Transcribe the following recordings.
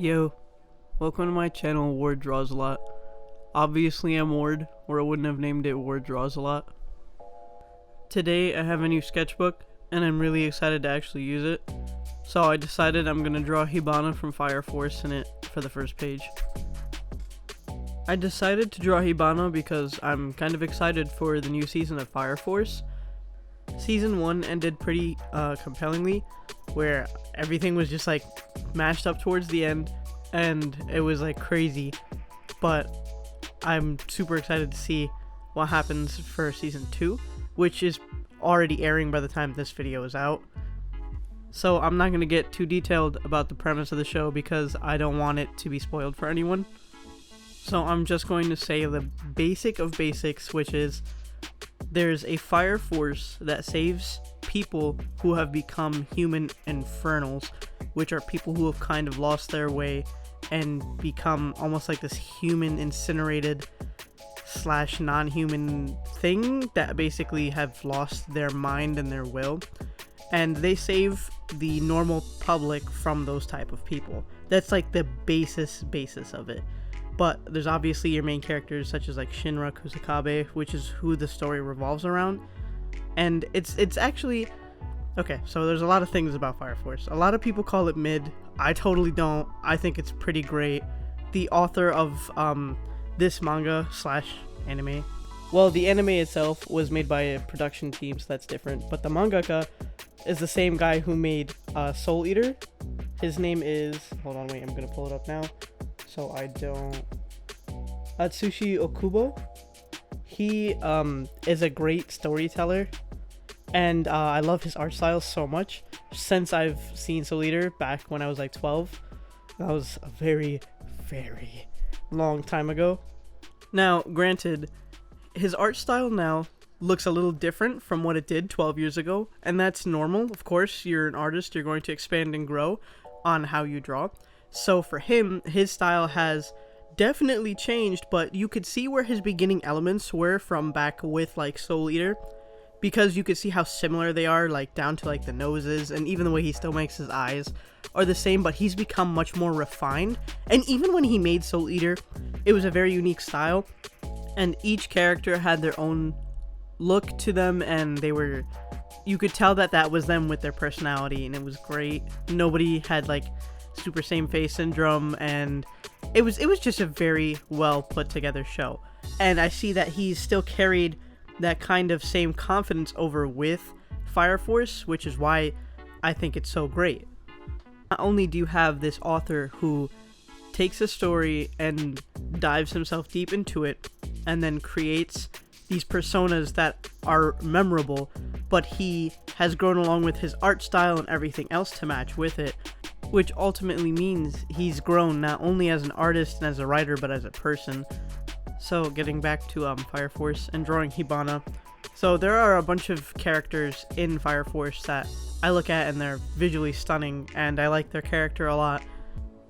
Yo, welcome to my channel, Ward Draws a Lot. Obviously I'm Ward, or I wouldn't have named it Ward Draws a Lot. Today I have a new sketchbook, and I'm really excited to actually use it. So I decided I'm gonna draw Hibana from Fire Force in it for the first page. I decided to draw Hibana because I'm kind of excited for the new season of Fire Force. Season 1 ended pretty compellingly, where everything was just like mashed up towards the end, and it was like crazy. But I'm super excited to see what happens for season 2, which is already airing by the time this video is out. So I'm not going to get too detailed about the premise of the show because I don't want it to be spoiled for anyone. So I'm just going to say the basic of basics, which is there's a fire force that saves people who have become human infernals, which are people who have kind of lost their way and become almost like this human incinerated / non-human thing that basically have lost their mind and their will, and they save the normal public from those type of people. That's like the basis of it. But there's obviously your main characters such as like Shinra Kusakabe, which is who the story revolves around. And it's actually okay, so there's a lot of things about Fire Force. A lot of people call it mid. I totally don't. I think it's pretty great. The author of this manga / anime, well, the anime itself was made by a production team, so that's different. But the mangaka is the same guy who made Soul Eater. His name is, hold on, wait, I'm gonna pull it up now so I don't. Atsushi Okubo. He is a great storyteller, and I love his art style so much. Since I've seen Soul Eater back when I was like 12, that was a very, very long time ago. Now, granted, his art style now looks a little different from what it did 12 years ago, and that's normal. Of course, you're an artist, you're going to expand and grow on how you draw. So for him, his style has definitely changed, but you could see where his beginning elements were from back with like Soul Eater, because you could see how similar they are, like down to like the noses, and even the way he still makes his eyes are the same, but he's become much more refined. And even when he made Soul Eater, it was a very unique style, and each character had their own look to them, and you could tell that was them with their personality, and it was great. Nobody had like super same face syndrome, and it was just a very well put together show. And I see that he's still carried that kind of same confidence over with Fire Force, which is why I think it's so great. Not only do you have this author who takes a story and dives himself deep into it and then creates these personas that are memorable, but he has grown along with his art style and everything else to match with it, which ultimately means he's grown not only as an artist and as a writer, but as a person. So getting back to Fire Force and drawing Hibana. So there are a bunch of characters in Fire Force that I look at and they're visually stunning, and I like their character a lot.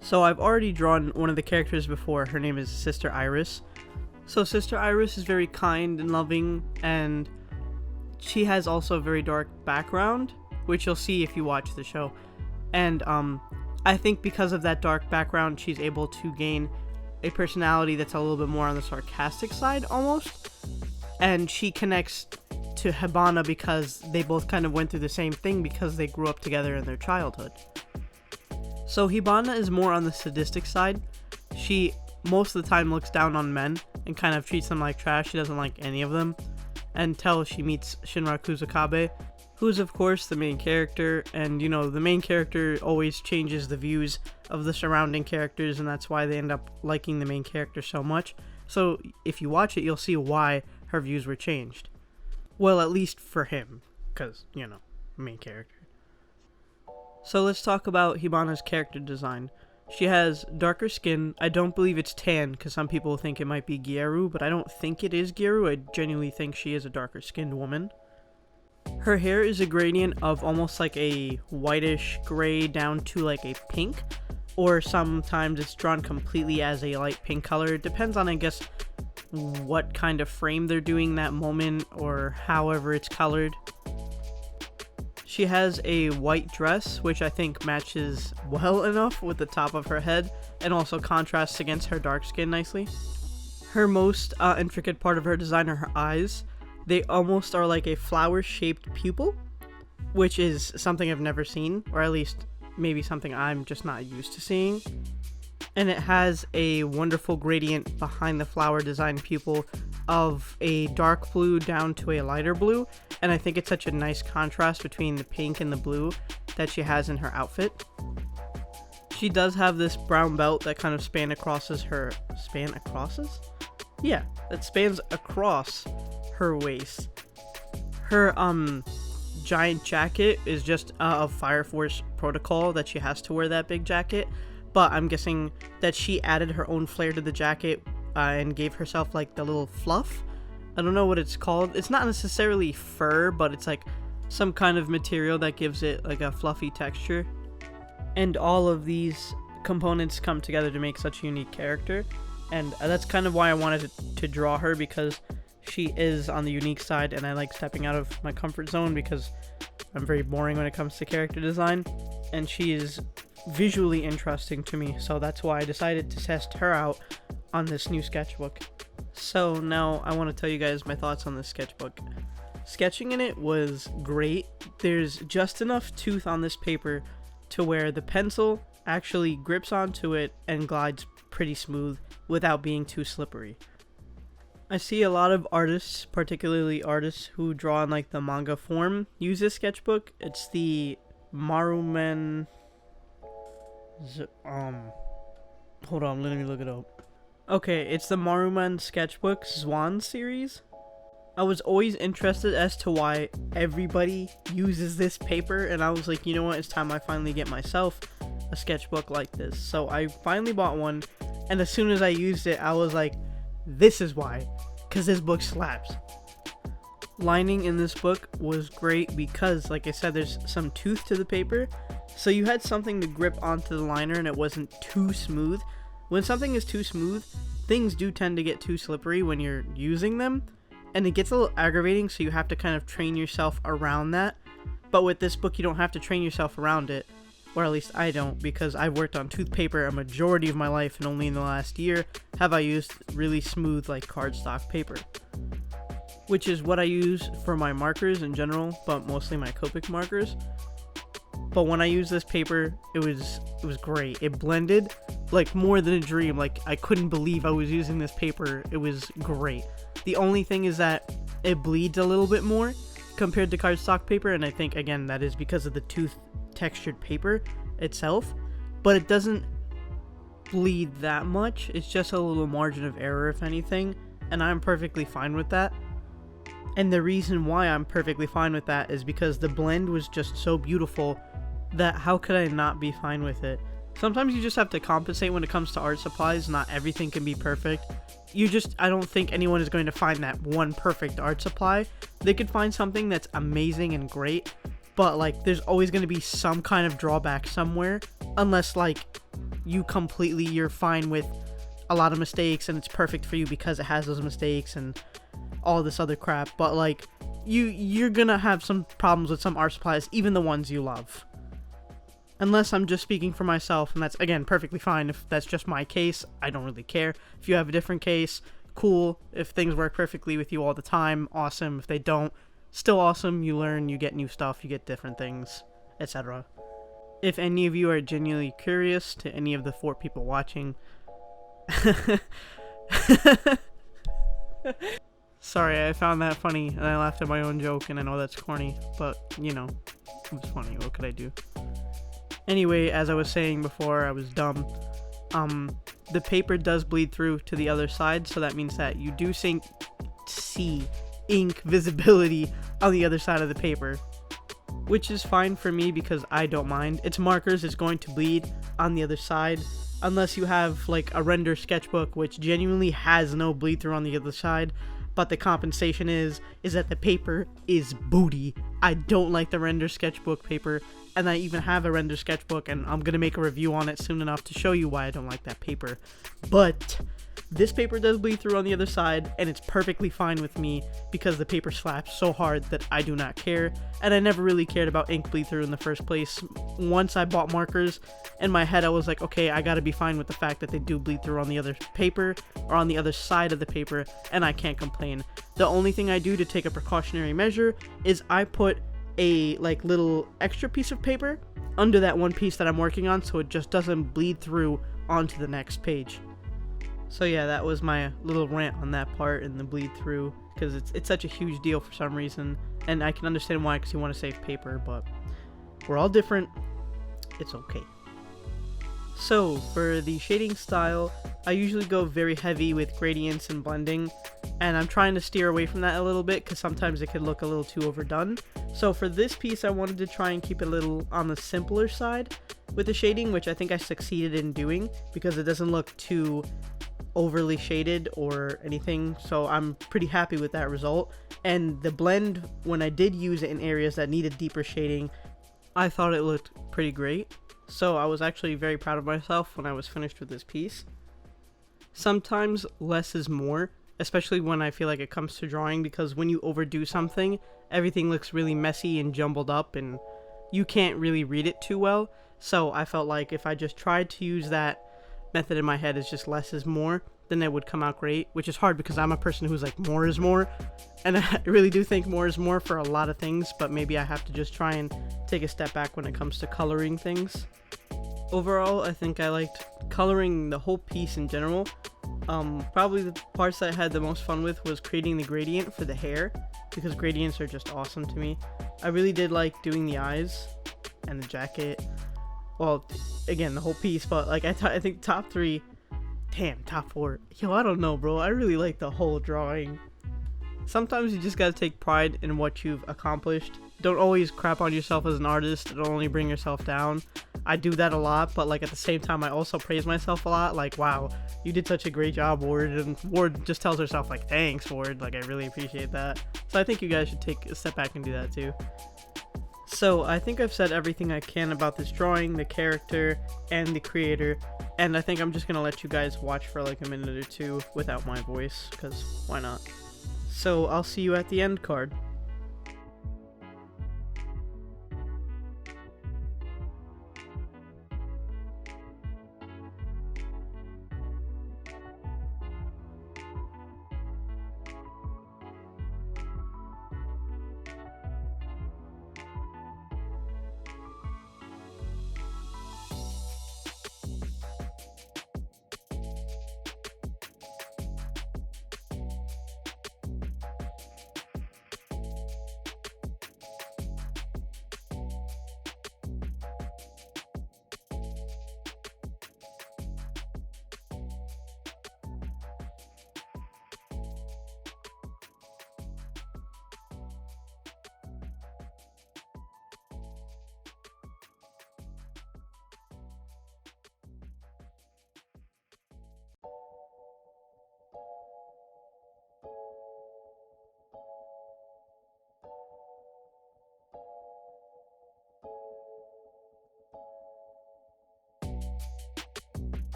So I've already drawn one of the characters before. Her name is Sister Iris. So Sister Iris is very kind and loving, and she has also a very dark background, which you'll see if you watch the show. And I think because of that dark background, she's able to gain a personality that's a little bit more on the sarcastic side almost. And she connects to Hibana because they both kind of went through the same thing because they grew up together in their childhood. So Hibana is more on the sadistic side. She most of the time looks down on men and kind of treats them like trash. She doesn't like any of them until she meets Shinra Kusakabe, who's of course the main character, and you know, the main character always changes the views of the surrounding characters, and that's why they end up liking the main character so much. So if you watch it, you'll see why her views were changed. Well, at least for him, because, you know, main character. So let's talk about Hibana's character design. She has darker skin. I don't believe it's tan, because some people think it might be Gyaru, but I don't think it is Gyaru. I genuinely think she is a darker skinned woman. Her hair is a gradient of almost like a whitish gray down to like a pink, or sometimes it's drawn completely as a light pink color. It depends on, I guess, what kind of frame they're doing that moment or however it's colored. She has a white dress, which I think matches well enough with the top of her head, and also contrasts against her dark skin nicely. Her most intricate part of her design are her eyes. They almost are like a flower-shaped pupil, which is something I've never seen, or at least maybe something I'm just not used to seeing. And it has a wonderful gradient behind the flower design pupil of a dark blue down to a lighter blue, and I think it's such a nice contrast between the pink and the blue that she has in her outfit. She does have this brown belt that kind of spans across her waist. Her giant jacket is just a Fire Force protocol that she has to wear that big jacket, but I'm guessing that she added her own flair to the jacket and gave herself like the little fluff. I don't know what it's called. It's not necessarily fur, but it's like some kind of material that gives it like a fluffy texture. And all of these components come together to make such a unique character, and that's kind of why I wanted to draw her, because she is on the unique side, and I like stepping out of my comfort zone because I'm very boring when it comes to character design, and she is visually interesting to me, so that's why I decided to test her out on this new sketchbook. So now I want to tell you guys my thoughts on this sketchbook. Sketching in it was great. There's just enough tooth on this paper to where the pencil actually grips onto it and glides pretty smooth without being too slippery. I see a lot of artists, particularly artists who draw in like the manga form, use this sketchbook. It's the Maruman hold on, let me look it up. Okay, it's the Maruman Sketchbook Zuan series. I was always interested as to why everybody uses this paper, and I was like, you know what, it's time I finally get myself a sketchbook like this. So I finally bought one, and as soon as I used it, I was like, this is why, because this book slaps. Lining in this book was great because, like I said, there's some tooth to the paper, so you had something to grip onto the liner and it wasn't too smooth. When something is too smooth, things do tend to get too slippery when you're using them, and it gets a little aggravating, so you have to kind of train yourself around that. But with this book, you don't have to train yourself around it, or at least I don't, because I've worked on tooth paper a majority of my life, and only in the last year have I used really smooth like cardstock paper, which is what I use for my markers in general, but mostly my Copic markers. But when I used this paper, it was great. It blended like more than a dream. Like, I couldn't believe I was using this paper. It was great. The only thing is that it bleeds a little bit more compared to cardstock paper, and I think again that is because of the tooth textured paper itself, but it doesn't bleed that much. It's just a little margin of error, if anything, and I'm perfectly fine with that. And the reason why I'm perfectly fine with that is because the blend was just so beautiful that how could I not be fine with it? Sometimes you just have to compensate when it comes to art supplies. Not everything can be perfect. I don't think anyone is going to find that one perfect art supply. They could find something that's amazing and great, but like there's always going to be some kind of drawback somewhere, unless like you're fine with a lot of mistakes and it's perfect for you because it has those mistakes and all this other crap. But like you're gonna have some problems with some art supplies, even the ones you love. Unless I'm just speaking for myself, and that's, again, perfectly fine. If that's just my case, I don't really care. If you have a different case, cool. If things work perfectly with you all the time, awesome. If they don't, still awesome. You learn, you get new stuff, you get different things, etc. If any of you are genuinely curious, to any of the 4 people watching, sorry, I found that funny, and I laughed at my own joke, and I know that's corny, but, you know, it was funny. What could I do? Anyway, as I was saying before, I was dumb. The paper does bleed through to the other side, so that means that you do see ink visibility on the other side of the paper, which is fine for me because I don't mind. It's markers, it's going to bleed on the other side, unless you have like a render sketchbook, which genuinely has no bleed through on the other side, but the compensation is that the paper is booty. I don't like the render sketchbook paper, and I even have a render sketchbook, and I'm gonna make a review on it soon enough to show you why I don't like that paper. But This paper does bleed through on the other side, and it's perfectly fine with me because the paper slaps so hard that I do not care, and I never really cared about ink bleed through in the first place. Once I bought markers, in my head I was like, okay, I gotta be fine with the fact that they do bleed through on the other paper, or on the other side of the paper, and I can't complain. The only thing I do to take a precautionary measure is I put a little extra piece of paper under that one piece that I'm working on, so it just doesn't bleed through onto the next page. So yeah, that was my little rant on that part and the bleed through, because it's such a huge deal for some reason, and I can understand why, because you want to save paper, but we're all different. It's okay. So for the shading style, I usually go very heavy with gradients and blending, and I'm trying to steer away from that a little bit because sometimes it could look a little too overdone. So for this piece, I wanted to try and keep it a little on the simpler side with the shading, which I think I succeeded in doing because it doesn't look too overly shaded or anything, so I'm pretty happy with that result. And the blend, when I did use it in areas that needed deeper shading, I thought it looked pretty great. So I was actually very proud of myself when I was finished with this piece. Sometimes less is more, especially when I feel like it comes to drawing, because when you overdo something, everything looks really messy and jumbled up and you can't really read it too well. So I felt like if I just tried to use that method in my head is just less is more, then it would come out great, which is hard because I'm a person who's like more is more, and I really do think more is more for a lot of things, but maybe I have to just try and take a step back when it comes to coloring things. Overall, I think I liked coloring the whole piece in general. Probably the parts that I had the most fun with was creating the gradient for the hair, because gradients are just awesome to me. I really did like doing the eyes and the jacket. Well, again, the whole piece, but like I think top 3, damn, top 4. Yo, I don't know, bro. I really like the whole drawing. Sometimes you just gotta take pride in what you've accomplished. Don't always crap on yourself as an artist. Don't only bring yourself down. I do that a lot, but like at the same time, I also praise myself a lot. Like, wow, you did such a great job, Ward. And Ward just tells herself like, thanks, Ward. Like, I really appreciate that. So I think you guys should take a step back and do that too. So I think I've said everything I can about this drawing, the character, and the creator, and I think I'm just gonna let you guys watch for like a minute or two without my voice, because why not? So I'll see you at the end card.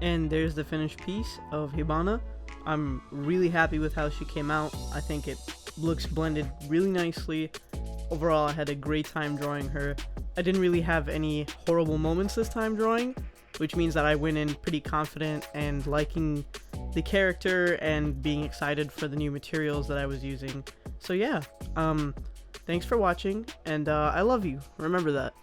And there's the finished piece of Hibana. I'm really happy with how she came out. I think it looks blended really nicely. Overall, I had a great time drawing her. I didn't really have any horrible moments this time drawing, which means that I went in pretty confident and liking the character and being excited for the new materials that I was using. So yeah, thanks for watching, and I love you. Remember that.